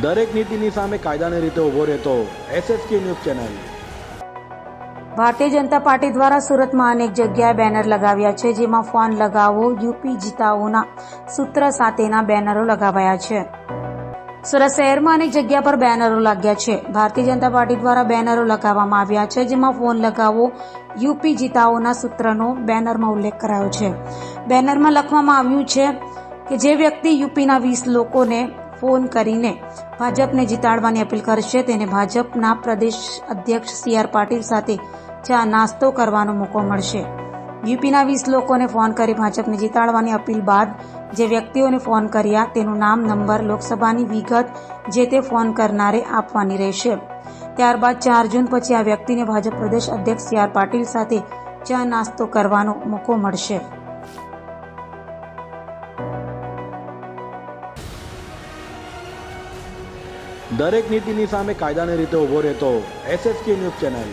દરેક નીતિની સામે કાયદાની રીતે ઊભો રહેતો SSK news channel. Bharatiya Janata party દ્વારા સુરતમાં અનેક જગ્યાએ બેનર લગાવ્યા છે, જેમાં ફોન લગાવો યુપી જીતાઓના સૂત્ર સાથેના બેનરો લગાવાયા છે। સુરત શહેરમાં અનેક જગ્યા પર બેનરો લાગ્યા છે। ભારતીય જનતા પાર્ટી દ્વારા બેનરો લગાવવામાં આવ્યા છે, જેમાં ફોન લગાવો યુપી જીતાઓના સૂત્રનો બેનરમાં ઉલ્લેખ કરાયો છે। બેનરમાં લખવામાં આવ્યું છે કે જે વ્યક્તિ યુપીના 20 લોકોને ફોન કરીને ભાજપને જીતાડવાની અપીલ કરશે તેને ભાજપના પ્રદેશ અધ્યક્ષ CR પાટીલ સાથે ચા નાસ્તો કરવાનો મોકો મળશે। યુપીના 20 લોકોને ફોન કરી ભાજપને જીતાડવાની અપીલ બાદ જે વ્યક્તિઓને ફોન કર્યા તેનું નામ, નંબર, લોકસભાની વિગત જે તે ફોન કરનારે આપવાની રહેશે। ત્યારબાદ 4 જૂન પછી આ વ્યક્તિને ભાજપ પ્રદેશ અધ્યક્ષ CR પાટીલ સાથે ચા નાસ્તો કરવાનો મોકો મળશે। દરેક નીતિની સામે કાયદાની રીતે ઊભો રહેતો SSK ન્યૂઝ ચેનલ।